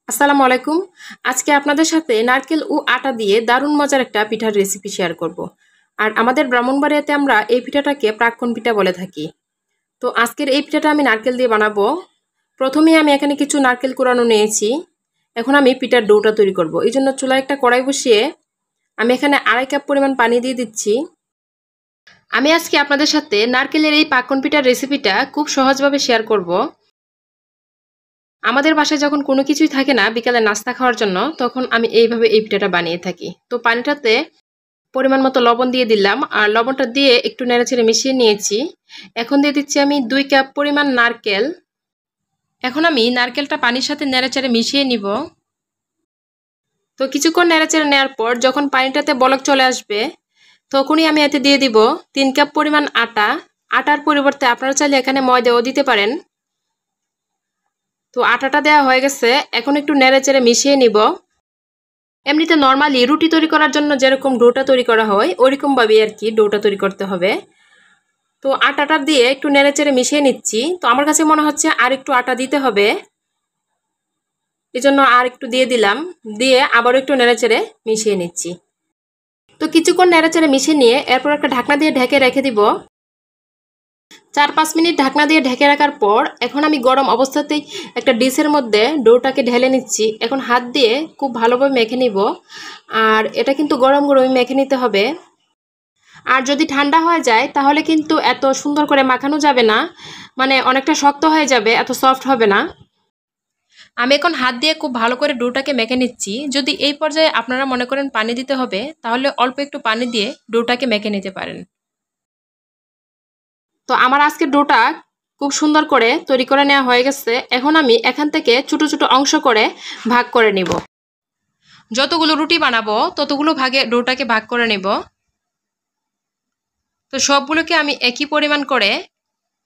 আসসালামু আলাইকুম। আজকে আপনাদের সাথে নারকেল ও আটা দিয়ে দারুণ মজার একটা পিঠার রেসিপি শেয়ার করব। আর আমাদের ব্রাহ্মণবাড়িয়াতে আমরা এই পিঠাটাকে প্রাক্কন পিঠা বলে থাকি। তো আজকের এই পিঠাটা আমি নারকেল দিয়ে বানাবো। প্রথমেই আমি এখানে কিছু নারকেল কোরানো নিয়েছি। এখন আমি পিঠার ডোটা তৈরি করব। এই জন্য চুলায় একটা কড়াই বসিয়ে আমি এখানে 2.5 কাপ পরিমাণ পানি দিয়ে দিচ্ছি। আমি আজকে আপনাদের সাথে নারকেলের এই প্রাক্কন পিঠার রেসিপিটা খুব সহজভাবে শেয়ার করব। আমাদের বাসায় যখন কোনো কিছুই থাকে না বিকালে নাস্তা খাওয়ার জন্য, তখন আমি এইভাবে এই পিঠাটা বানিয়ে থাকি। তো পানিটাতে পরিমাণ মতো লবণ দিয়ে দিলাম, আর লবণটা দিয়ে একটু নেড়েচেড়ে মিশিয়ে নিয়েছি। এখন দিয়ে দিচ্ছি আমি 2 কাপ পরিমাণ নারকেল। এখন আমি নারকেলটা পানির সাথে নেড়েচেড়ে মিশিয়ে নিব। তো কিছুক্ষণ নেড়েচেড়ে নেওয়ার পর যখন পানিটাতে বলক চলে আসবে, তখনই আমি এতে দিয়ে দিব 3 কাপ পরিমাণ আটা। আটার পরিবর্তে আপনারা চাইলে এখানে ময়দাও দিতে পারেন। তো আটাটা দেওয়া হয়ে গেছে, এখন একটু নেড়েচেড়ে মিশিয়ে নিব। এমনিতে নর্মালি রুটি তৈরি করার জন্য যেরকম ডোটা তৈরি করা হয় ওইরকমভাবেই আর কি ডোটা তৈরি করতে হবে। তো আটাটা দিয়ে একটু নেড়েচেড়ে মিশিয়ে নিচ্ছি। তো আমার কাছে মনে হচ্ছে আর একটু আটা দিতে হবে, এই জন্য আর একটু দিয়ে দিলাম। দিয়ে আবারও একটু নেড়েচেড়ে মিশিয়ে নিচ্ছি। তো কিছুক্ষণ নেড়েচেড়ে মিশিয়ে নিয়ে এরপর একটা ঢাকনা দিয়ে ঢেকে রেখে দিব। 4-5 মিনিট ঢাকনা দিয়ে ঢেকে রাখার পর এখন আমি গরম অবস্থাতেই একটা ডিশের মধ্যে ডোটাকে ঢেলে নিচ্ছি। এখন হাত দিয়ে খুব ভালোভাবে মেখে নিব। আর এটা কিন্তু গরম গরমই মেখে নিতে হবে। আর যদি ঠান্ডা হয়ে যায় তাহলে কিন্তু এত সুন্দর করে মাখানো যাবে না, মানে অনেকটা শক্ত হয়ে যাবে, এত সফট হবে না। আমি এখন হাত দিয়ে খুব ভালো করে ডোটাকে মেখে নিচ্ছি। যদি এই পর্যায়ে আপনারা মনে করেন পানি দিতে হবে, তাহলে অল্প একটু পানি দিয়ে ডোটাকে মেখে নিতে পারেন। তো আমার আজকে ডোটা খুব সুন্দর করে তৈরি করে নেওয়া হয়ে গেছে। এখন আমি এখান থেকে ছোট ছোট অংশ করে ভাগ করে নিব। যতগুলো রুটি বানাবো ততগুলো ভাগে ডোটাকে ভাগ করে নিব। তো সবগুলোকে আমি একই পরিমাণ করে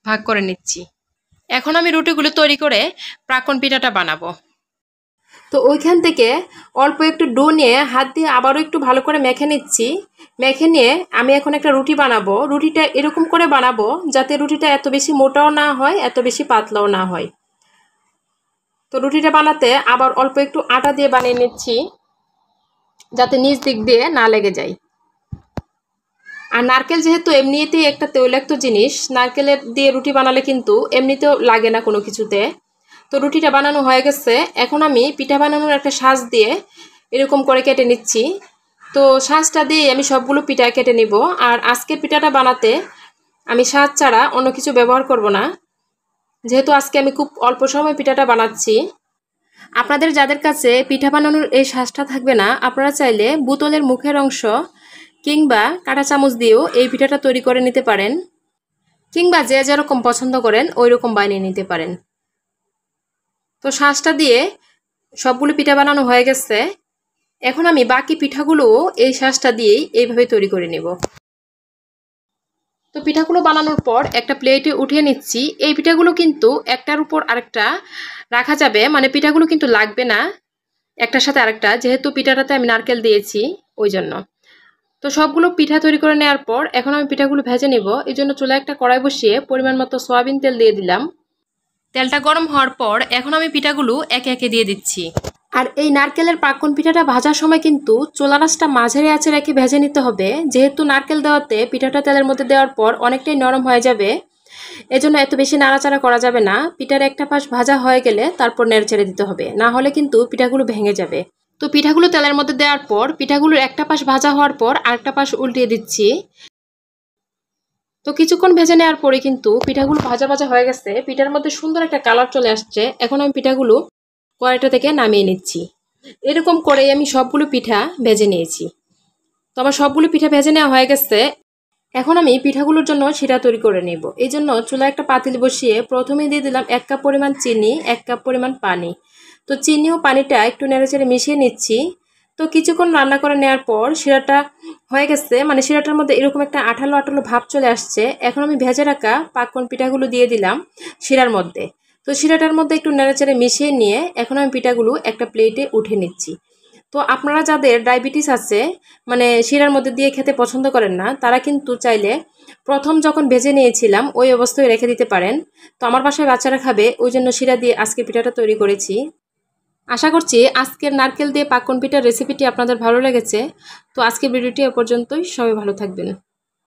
ভাগ করে নিচ্ছি। এখন আমি রুটিগুলো তৈরি করে প্রাক্কন পিঠাটা বানাবো। তো ওইখান থেকে অল্প একটু ডো নিয়ে হাত দিয়ে আবারও একটু ভালো করে মেখে নিচ্ছি। মেখে নিয়ে আমি এখন একটা রুটি বানাবো। রুটিটা এরকম করে বানাবো যাতে রুটিটা এত বেশি মোটাও না হয়, এত বেশি পাতলাও না হয়। তো রুটিটা বানাতে আবার অল্প একটু আটা দিয়ে বানিয়ে নিচ্ছি, যাতে নিচ দিক দিয়ে না লেগে যায়। আর নারকেল যেহেতু এমনিতেই একটা তৈলাক্ত জিনিস, নারকেলের দিয়ে রুটি বানালে কিন্তু এমনিতেও লাগে না কোনো কিছুতে। তো রুটিটা বানানো হয়ে গেছে। এখন আমি পিঠা বানানোর একটা সাজ দিয়ে এরকম করে কেটে নিচ্ছি। তো সাজটা দিয়ে আমি সবগুলো পিঠা কেটে নিব। আর আজকের পিঠাটা বানাতে আমি সাজ ছাড়া অন্য কিছু ব্যবহার করব না, যেহেতু আজকে আমি খুব অল্প সময় পিঠাটা বানাচ্ছি। আপনাদের যাদের কাছে পিঠা বানানোর এই সাজটা থাকবে না, আপনারা চাইলে বোতলের মুখের অংশ কিংবা কাঁটা চামচ দিয়েও এই পিঠাটা তৈরি করে নিতে পারেন, কিংবা যে যেরকম পছন্দ করেন ওই রকম বানিয়ে নিতে পারেন। তো সাজটা দিয়ে সবগুলো পিঠা বানানো হয়ে গেছে। এখন আমি বাকি পিঠাগুলোও এই সাজটা দিয়েই এইভাবে তৈরি করে নেব। তো পিঠাগুলো বানানোর পর একটা প্লেটে উঠিয়ে নিচ্ছি। এই পিঠাগুলো কিন্তু একটার উপর আরেকটা রাখা যাবে, মানে পিঠাগুলো কিন্তু লাগবে না একটার সাথে আরেকটা, যেহেতু পিঠাটাতে আমি নারকেল দিয়েছি ওই জন্য। তো সবগুলো পিঠা তৈরি করে নেওয়ার পর এখন আমি পিঠাগুলো ভেজে নেব। এই জন্য চুলায় একটা কড়াই বসিয়ে পরিমাণ মতো সয়াবিন তেল দিয়ে দিলাম। তেলটা গরম হওয়ার পর এখন আমি পিঠাগুলো একে একে দিয়ে দিচ্ছি। আর এই নারকেলের প্রাক্কন পিঠাটা ভাজার সময় কিন্তু চুলা আঁচটা মাঝারি আঁচে রেখে ভেজে নিতে হবে, যেহেতু নারকেল দেওয়াতে পিঠাটা তেলের মধ্যে দেওয়ার পর অনেকটাই নরম হয়ে যাবে। এজন্য এত বেশি নাড়াচাড়া করা যাবে না। পিঠার একটা পাশ ভাজা হয়ে গেলে তারপর নেড়েচেড়ে দিতে হবে, না হলে কিন্তু পিঠাগুলো ভেঙে যাবে। তো পিঠাগুলো তেলের মধ্যে দেওয়ার পর পিঠাগুলোর একটা পাশ ভাজা হওয়ার পর আরেকটা পাশ উল্টিয়ে দিচ্ছি। তো কিছুক্ষণ ভেজে নেওয়ার পরে কিন্তু পিঠাগুলো ভাজা ভাজা হয়ে গেছে, পিঠার মধ্যে সুন্দর একটা কালার চলে আসছে। এখন আমি পিঠাগুলো কড়াইটা থেকে নামিয়ে নিচ্ছি। এরকম করে আমি সবগুলো পিঠা ভেজে নিয়েছি। তো আমার সবগুলো পিঠা ভেজে নেওয়া হয়ে গেছে। এখন আমি পিঠাগুলোর জন্য শিরা তৈরি করে নেব। এই জন্য চুলায় একটা পাতিল বসিয়ে প্রথমে দিয়ে দিলাম 1 কাপ পরিমাণ চিনি, 1 কাপ পরিমাণ পানি। তো চিনি ও পানিটা একটু নেড়েচেড়ে মিশিয়ে নিচ্ছি। তো কিছুক্ষণ রান্না করে নেওয়ার পর শিরাটা হয়ে গেছে, মানে শিরাটার মধ্যে এরকম একটা আঠালো আঠালো ভাব চলে আসছে। এখন আমি ভেজে রাখা প্রাক্কন পিঠাগুলো দিয়ে দিলাম শিরার মধ্যে। তো শিরাটার মধ্যে একটু নেড়েচেড়ে মিশিয়ে নিয়ে এখন আমি পিঠাগুলো একটা প্লেটে উঠে নিচ্ছি। তো আপনারা যাদের ডায়াবেটিস আছে, মানে শিরার মধ্যে দিয়ে খেতে পছন্দ করেন না, তারা কিন্তু চাইলে প্রথম যখন ভেজে নিয়েছিলাম ওই অবস্থায় রেখে দিতে পারেন। তো আমার বাসায় বাচ্চারা খাবে, ওই জন্য শিরা দিয়ে আজকে পিঠাটা তৈরি করেছি। আশা করছি আজকের নারকেল দিয়ে পাক্কন পিঠার রেসিপিটি আপনাদের ভালো লেগেছে। তো আজকের ভিডিওটি এ পর্যন্তই। সবাই ভালো থাকবেন।